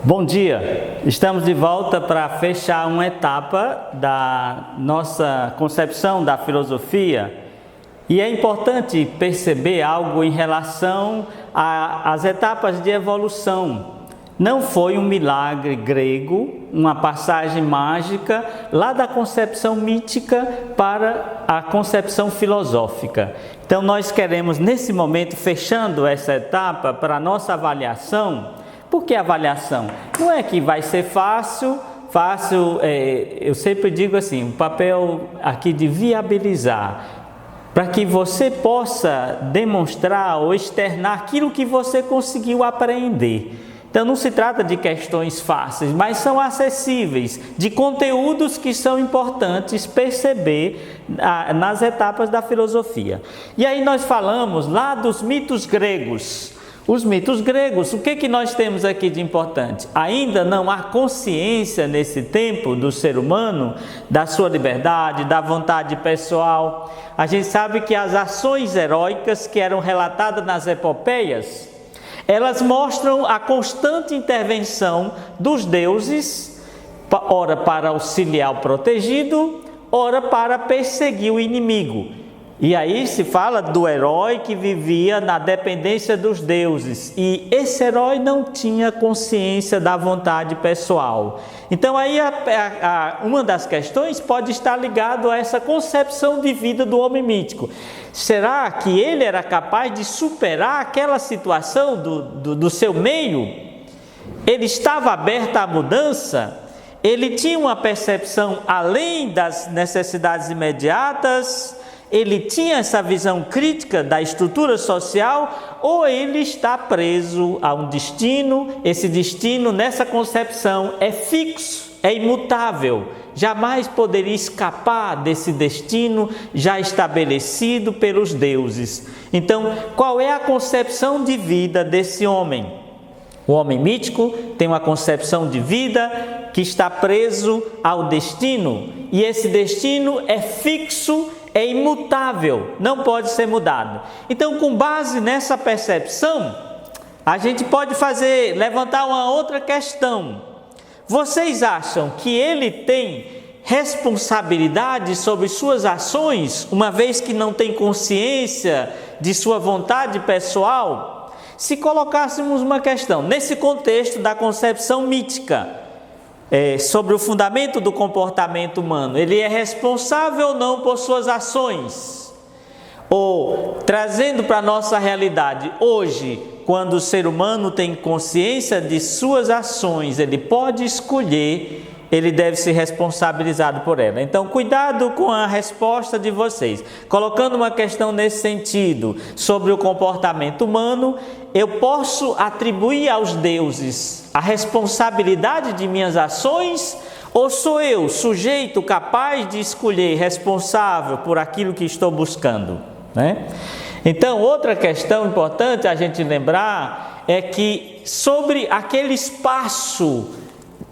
Bom dia, estamos de volta para fechar uma etapa da nossa concepção da filosofia e é importante perceber algo em relação às etapas de evolução. Não foi um milagre grego, uma passagem mágica lá da concepção mítica para a concepção filosófica. Então nós queremos nesse momento, fechando essa etapa para a nossa avaliação. Por que avaliação? Não é que vai ser fácil, eu sempre digo assim, um papel aqui de viabilizar, para que você possa demonstrar ou externar aquilo que você conseguiu aprender. Então não se trata de questões fáceis, mas são acessíveis, de conteúdos que são importantes perceber nas etapas da filosofia. E aí nós falamos lá dos mitos gregos. Os mitos gregos, o que nós temos aqui de importante? Ainda não há consciência nesse tempo do ser humano, da sua liberdade, da vontade pessoal. A gente sabe que as ações heróicas que eram relatadas nas epopeias, elas mostram a constante intervenção dos deuses, ora para auxiliar o protegido, ora para perseguir o inimigo. E aí se fala do herói que vivia na dependência dos deuses, e esse herói não tinha consciência da vontade pessoal. Então aí uma das questões pode estar ligado a essa concepção de vida do homem mítico. Será que ele era capaz de superar aquela situação do seu meio? Ele estava aberto à mudança? Ele tinha uma percepção além das necessidades imediatas? Ele tinha essa visão crítica da estrutura social, ou ele está preso a um destino? Esse destino, nessa concepção, é fixo, é imutável, jamais poderia escapar desse destino já estabelecido pelos deuses. Então, qual é a concepção de vida desse homem? O homem mítico tem uma concepção de vida que está preso ao destino, e esse destino é fixo, é imutável, não pode ser mudado. Então, com base nessa percepção, a gente pode levantar uma outra questão. Vocês acham que ele tem responsabilidade sobre suas ações, uma vez que não tem consciência de sua vontade pessoal? Se colocássemos uma questão, nesse contexto da concepção mítica, sobre o fundamento do comportamento humano, ele é responsável ou não por suas ações? Ou, trazendo para a nossa realidade, hoje, quando o ser humano tem consciência de suas ações, ele pode escolher, ele deve ser responsabilizado por ela. Então, cuidado com a resposta de vocês. Colocando uma questão nesse sentido, sobre o comportamento humano, eu posso atribuir aos deuses a responsabilidade de minhas ações, ou sou eu, sujeito capaz de escolher, responsável por aquilo que estou buscando, né? Então, outra questão importante a gente lembrar é que sobre aquele espaço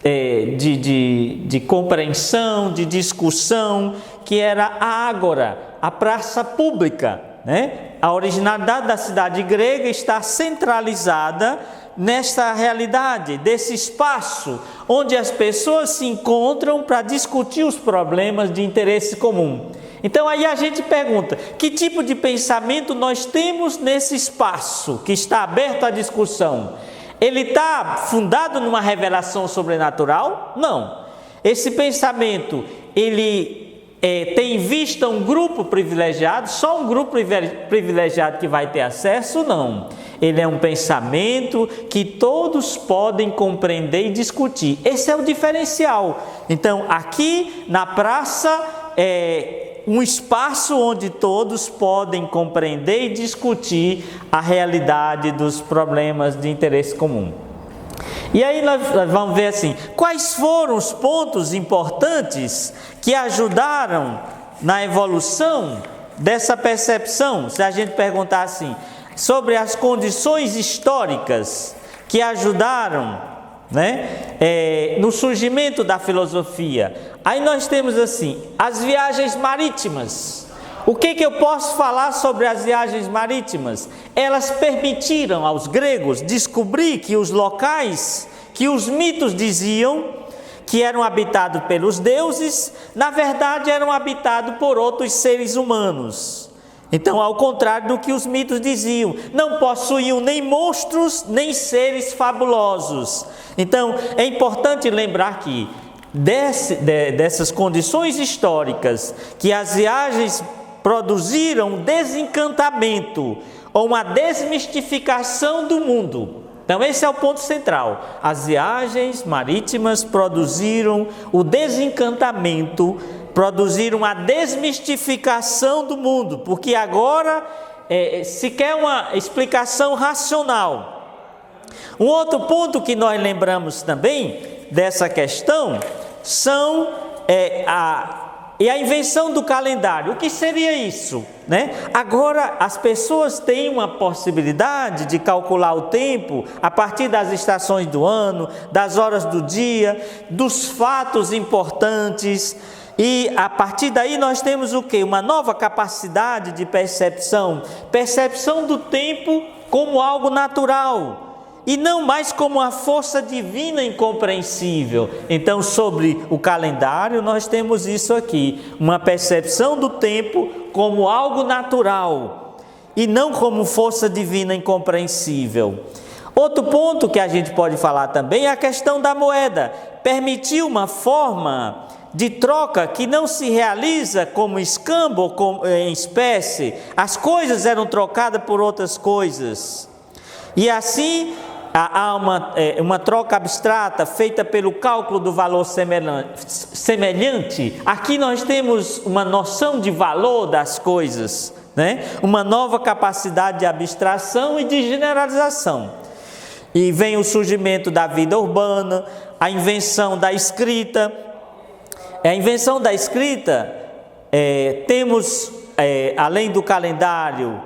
de compreensão, de discussão, que era a ágora, a praça pública, né? A originalidade da cidade grega está centralizada nesta realidade, desse espaço onde as pessoas se encontram para discutir os problemas de interesse comum. Então aí a gente pergunta, que tipo de pensamento nós temos nesse espaço que está aberto à discussão? Ele está fundado numa revelação sobrenatural? Não. Esse pensamento, ele tem em vista um grupo privilegiado, só um grupo privilegiado que vai ter acesso? Não. Ele é um pensamento que todos podem compreender e discutir. Esse é o diferencial. Então, aqui na praça um espaço onde todos podem compreender e discutir a realidade dos problemas de interesse comum. E aí nós vamos ver assim, quais foram os pontos importantes que ajudaram na evolução dessa percepção? Se a gente perguntar assim, sobre as condições históricas que ajudaram, né, no surgimento da filosofia. Aí nós temos assim, as viagens marítimas. O que eu posso falar sobre as viagens marítimas? Elas permitiram aos gregos descobrir que os locais que os mitos diziam que eram habitados pelos deuses, na verdade eram habitados por outros seres humanos. Então, ao contrário do que os mitos diziam, não possuíam nem monstros, nem seres fabulosos. Então, é importante lembrar que dessas condições históricas, que as viagens produziram um desencantamento ou uma desmistificação do mundo. Então, esse é o ponto central. As viagens marítimas produziram o desencantamento, produziram a desmistificação do mundo, porque agora se quer uma explicação racional. Um outro ponto que nós lembramos também dessa questão são a invenção do calendário. O que seria isso, né? Agora as pessoas têm uma possibilidade de calcular o tempo a partir das estações do ano, das horas do dia, dos fatos importantes. E a partir daí nós temos o quê? Uma nova capacidade de percepção do tempo como algo natural e não mais como uma força divina incompreensível. Então, sobre o calendário nós temos isso aqui, uma percepção do tempo como algo natural e não como força divina incompreensível. Outro ponto que a gente pode falar também é a questão da moeda. Permitiu uma forma de troca que não se realiza como escambo ou como em espécie. As coisas eram trocadas por outras coisas. E assim há uma troca abstrata feita pelo cálculo do valor semelhante. Aqui nós temos uma noção de valor das coisas, né? Uma nova capacidade de abstração e de generalização. E vem o surgimento da vida urbana, a invenção da escrita. A invenção da escrita, temos, além do calendário,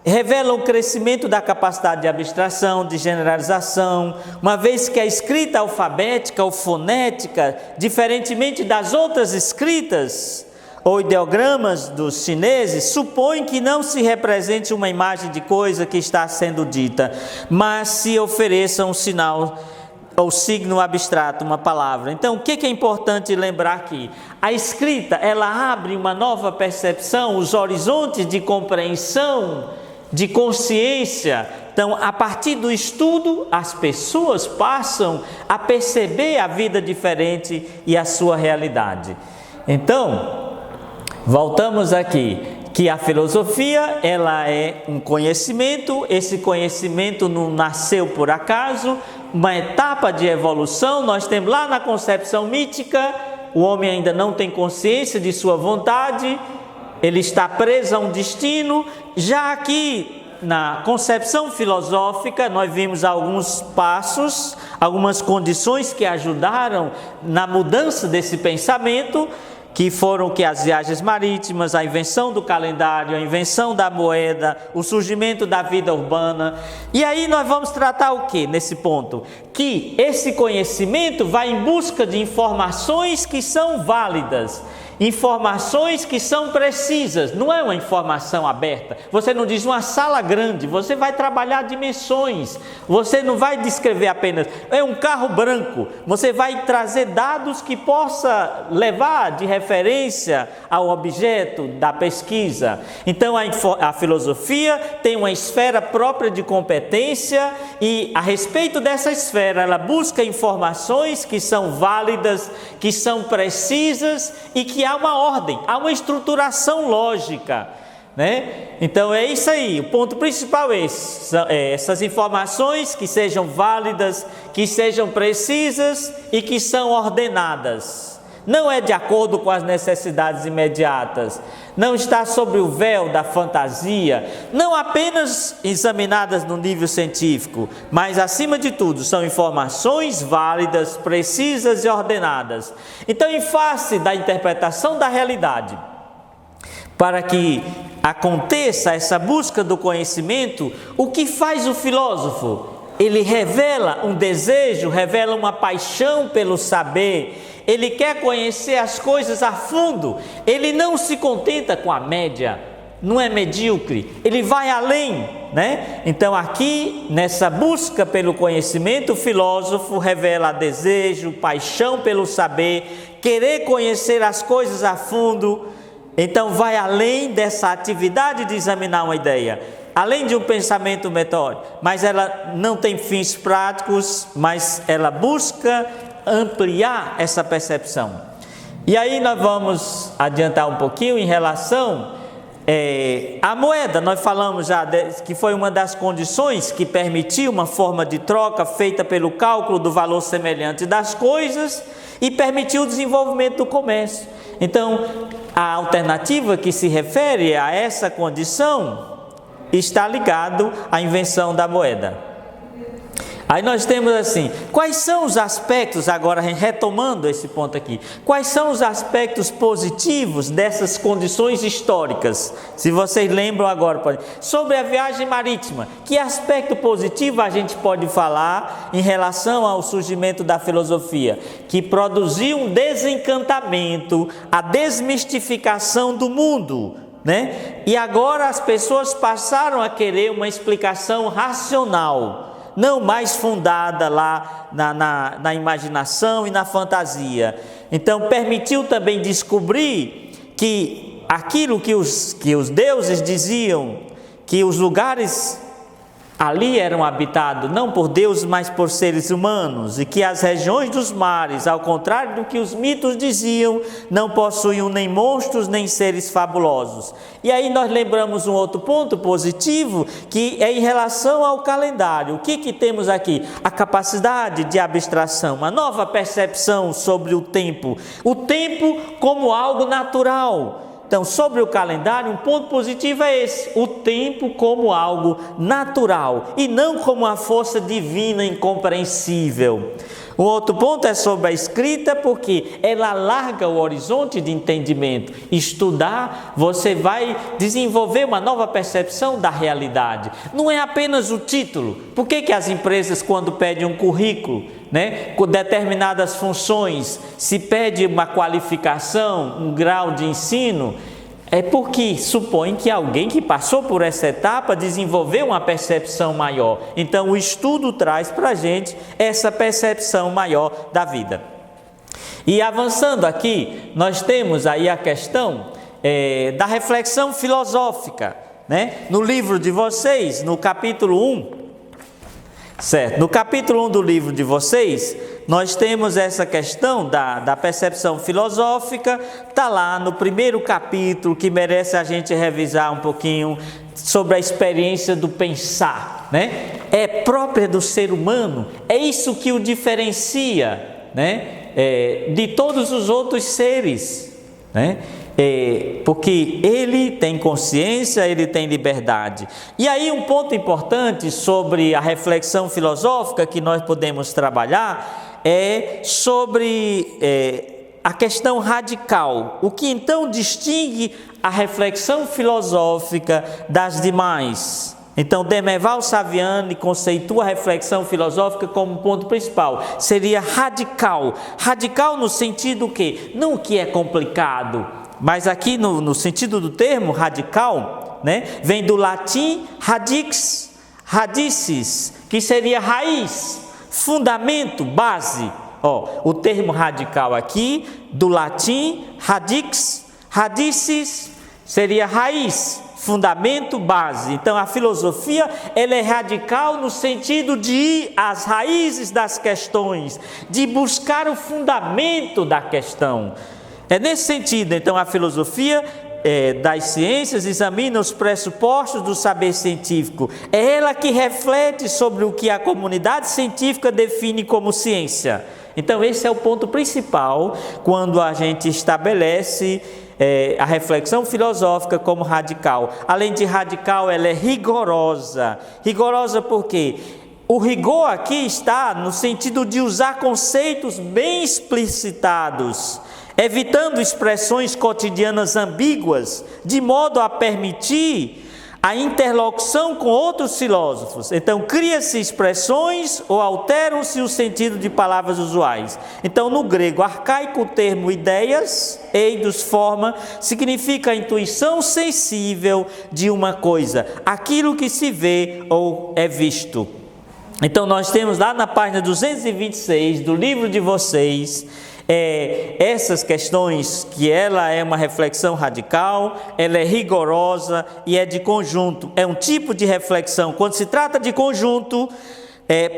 revela o crescimento da capacidade de abstração, de generalização, uma vez que a escrita alfabética ou fonética, diferentemente das outras escritas ou ideogramas dos chineses, supõe que não se represente uma imagem de coisa que está sendo dita, mas se ofereça um sinal ou signo abstrato, uma palavra. Então, o que é importante lembrar aqui? A escrita, ela abre uma nova percepção, os horizontes de compreensão, de consciência. Então, a partir do estudo, as pessoas passam a perceber a vida diferente e a sua realidade. Então, voltamos aqui, que a filosofia, ela é um conhecimento, esse conhecimento não nasceu por acaso, uma etapa de evolução. Nós temos lá na concepção mítica, o homem ainda não tem consciência de sua vontade, ele está preso a um destino. Já aqui na concepção filosófica, nós vimos alguns passos, algumas condições que ajudaram na mudança desse pensamento, que foram as viagens marítimas, a invenção do calendário, a invenção da moeda, o surgimento da vida urbana. E aí nós vamos tratar o que nesse ponto? Que esse conhecimento vai em busca de informações que são válidas, informações que são precisas. Não é uma informação aberta. Você não diz uma sala grande, você vai trabalhar dimensões. Você não vai descrever apenas é um carro branco. Você vai trazer dados que possa levar de referência ao objeto da pesquisa. Então a filosofia tem uma esfera própria de competência e a respeito dessa esfera ela busca informações que são válidas, que são precisas e que há uma ordem, há uma estruturação lógica, né? Então é isso aí, o ponto principal é esse, essas informações que sejam válidas, que sejam precisas e que são ordenadas. Não é de acordo com as necessidades imediatas, não está sobre o véu da fantasia, não apenas examinadas no nível científico, mas acima de tudo são informações válidas, precisas e ordenadas. Então, em face da interpretação da realidade, para que aconteça essa busca do conhecimento, o que faz o filósofo? Ele revela um desejo, revela uma paixão pelo saber. Ele quer conhecer as coisas a fundo. Ele não se contenta com a média, não é medíocre. Ele vai além. né? Então aqui, nessa busca pelo conhecimento, o filósofo revela desejo, paixão pelo saber, querer conhecer as coisas a fundo. Então vai além dessa atividade de examinar uma ideia, além de um pensamento metódico, mas ela não tem fins práticos, mas ela busca ampliar essa percepção. E aí nós vamos adiantar um pouquinho em relação à moeda. Nós falamos já que foi uma das condições que permitiu uma forma de troca feita pelo cálculo do valor semelhante das coisas e permitiu o desenvolvimento do comércio. Então, a alternativa que se refere a essa condição está ligado à invenção da moeda. Aí nós temos assim, quais são os aspectos, agora retomando esse ponto aqui, quais são os aspectos positivos dessas condições históricas? Se vocês lembram agora, sobre a viagem marítima, que aspecto positivo a gente pode falar em relação ao surgimento da filosofia? Que produziu um desencantamento, a desmistificação do mundo, né? E agora as pessoas passaram a querer uma explicação racional, não mais fundada lá na imaginação e na fantasia. Então permitiu também descobrir que aquilo que os deuses diziam, que os lugares ali eram habitados não por deuses, mas por seres humanos, e que as regiões dos mares, ao contrário do que os mitos diziam, não possuíam nem monstros nem seres fabulosos. E aí nós lembramos um outro ponto positivo, que é em relação ao calendário. O que temos aqui? A capacidade de abstração, uma nova percepção sobre o tempo como algo natural. Então, sobre o calendário, um ponto positivo é esse: o tempo como algo natural e não como uma força divina incompreensível. Um outro ponto é sobre a escrita, porque ela alarga o horizonte de entendimento. Estudar, você vai desenvolver uma nova percepção da realidade. Não é apenas o título. Por que as empresas, quando pedem um currículo, né, com determinadas funções, se pede uma qualificação, um grau de ensino? É porque supõe que alguém que passou por essa etapa desenvolveu uma percepção maior. Então o estudo traz para a gente essa percepção maior da vida. E avançando aqui, nós temos aí a questão da reflexão filosófica, né? No livro de vocês, no capítulo 1, certo? No capítulo 1 do livro de vocês, nós temos essa questão da percepção filosófica. Está lá no primeiro capítulo, que merece a gente revisar um pouquinho, sobre a experiência do pensar, né? É própria do ser humano, é isso que o diferencia, né? De todos os outros seres, né? Porque ele tem consciência, ele tem liberdade. E aí um ponto importante sobre a reflexão filosófica que nós podemos trabalhar é sobre a questão radical. O que então distingue a reflexão filosófica das demais? Então, Demerval Saviani conceitua a reflexão filosófica como ponto principal. Seria radical. Radical no sentido que, não que é complicado, mas aqui no sentido do termo radical, né, vem do latim radix, radicis, que seria raiz, fundamento, base. O termo radical aqui, do latim radix, radicis, seria raiz, fundamento, base. Então a filosofia, ela é radical no sentido de ir às raízes das questões, de buscar o fundamento da questão. É nesse sentido, então, a filosofia das ciências examina os pressupostos do saber científico. É ela que reflete sobre o que a comunidade científica define como ciência. Então, esse é o ponto principal quando a gente estabelece a reflexão filosófica como radical. Além de radical, ela é rigorosa. Rigorosa por quê? O rigor aqui está no sentido de usar conceitos bem explicitados, evitando expressões cotidianas ambíguas, de modo a permitir a interlocução com outros filósofos. Então, cria-se expressões ou alteram-se o sentido de palavras usuais. Então, no grego arcaico, o termo ideias, eidos, forma, significa a intuição sensível de uma coisa, aquilo que se vê ou é visto. Então, nós temos lá na página 226 do livro de vocês, essas questões, que ela é uma reflexão radical, ela é rigorosa e é de conjunto. É um tipo de reflexão, quando se trata de conjunto,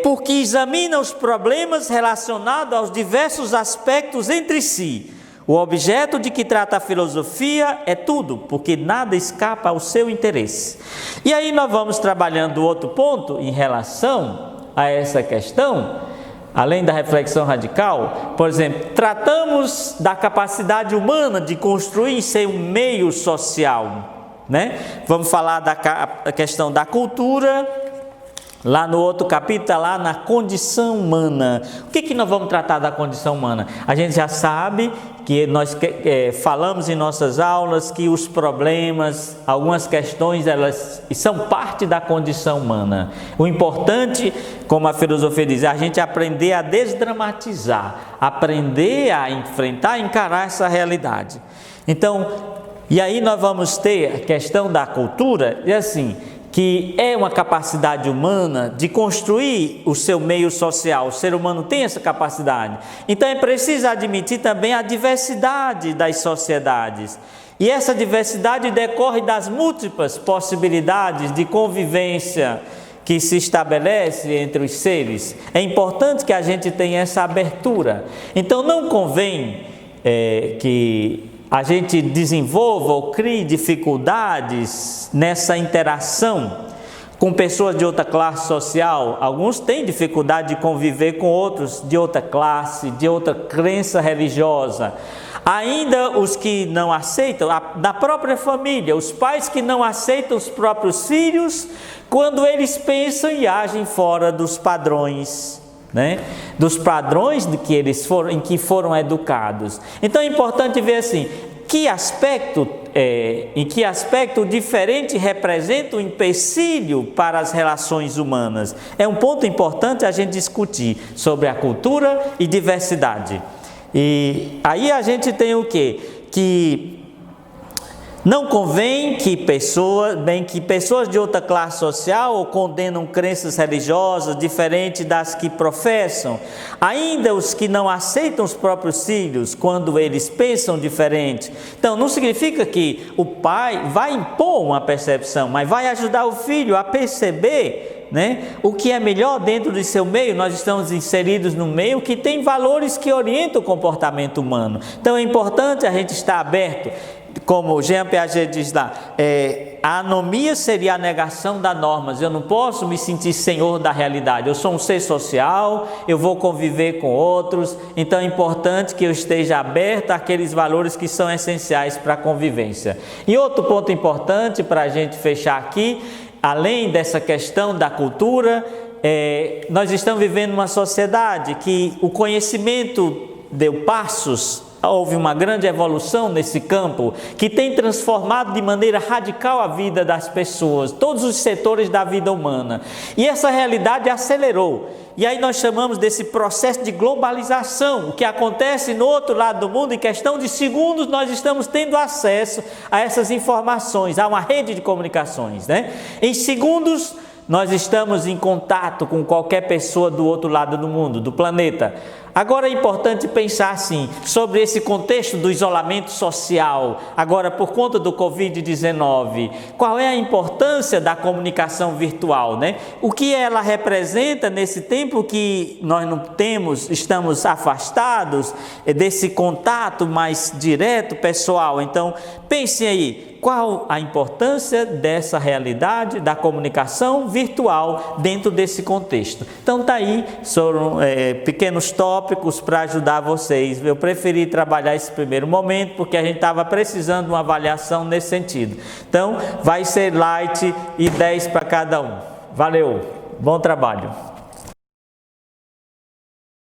porque examina os problemas relacionados aos diversos aspectos entre si. O objeto de que trata a filosofia é tudo, porque nada escapa ao seu interesse. E aí nós vamos trabalhando outro ponto em relação a essa questão. Além da reflexão radical, por exemplo, tratamos da capacidade humana de construir seu meio social, né? Vamos falar da questão da cultura, lá no outro capítulo, lá na condição humana. O que nós vamos tratar da condição humana? A gente já sabe que nós falamos em nossas aulas que os problemas, algumas questões, elas são parte da condição humana. O importante, como a filosofia diz, é a gente aprender a desdramatizar, aprender a enfrentar, encarar essa realidade. Então, e aí nós vamos ter a questão da cultura, e assim, que é uma capacidade humana de construir o seu meio social. O ser humano tem essa capacidade. Então é preciso admitir também a diversidade das sociedades. E essa diversidade decorre das múltiplas possibilidades de convivência que se estabelece entre os seres. É importante que a gente tenha essa abertura. Então não convém que a gente desenvolva ou crie dificuldades nessa interação com pessoas de outra classe social. Alguns têm dificuldade de conviver com outros de outra classe, de outra crença religiosa. Ainda os que não aceitam, da própria família, os pais que não aceitam os próprios filhos quando eles pensam e agem fora dos padrões, né? Dos padrões em que foram educados. Então é importante ver assim, em que aspecto diferente representa o empecilho para as relações humanas. É um ponto importante a gente discutir sobre a cultura e diversidade. E aí a gente tem o quê? Que não convém que pessoas de outra classe social condenam crenças religiosas diferentes das que professam. Ainda os que não aceitam os próprios filhos quando eles pensam diferente. Então, não significa que o pai vai impor uma percepção, mas vai ajudar o filho a perceber, né, o que é melhor dentro de seu meio. Nós estamos inseridos no meio que tem valores que orientam o comportamento humano. Então, é importante a gente estar aberto. Como Jean Piaget diz lá, a anomia seria a negação das normas. Eu não posso me sentir senhor da realidade. Eu sou um ser social, eu vou conviver com outros, então é importante que eu esteja aberto àqueles valores que são essenciais para a convivência. E outro ponto importante para a gente fechar aqui, além dessa questão da cultura, nós estamos vivendo uma sociedade que o conhecimento deu passos. Houve uma grande evolução nesse campo que tem transformado de maneira radical a vida das pessoas, todos os setores da vida humana. E essa realidade acelerou. E aí nós chamamos desse processo de globalização. O que acontece no outro lado do mundo, em questão de segundos, nós estamos tendo acesso a essas informações, a uma rede de comunicações, né? Em segundos, nós estamos em contato com qualquer pessoa do outro lado do mundo, do planeta. Agora é importante pensar assim, sobre esse contexto do isolamento social, agora por conta do Covid-19, qual é a importância da comunicação virtual, né? O que ela representa nesse tempo que nós não temos, estamos afastados desse contato mais direto, pessoal. Então, pensem aí, qual a importância dessa realidade da comunicação virtual dentro desse contexto? Então tá aí, foram pequenos tópicos para ajudar vocês. Eu preferi trabalhar esse primeiro momento porque a gente estava precisando de uma avaliação nesse sentido. Então vai ser light e 10 para cada um. Valeu, bom trabalho.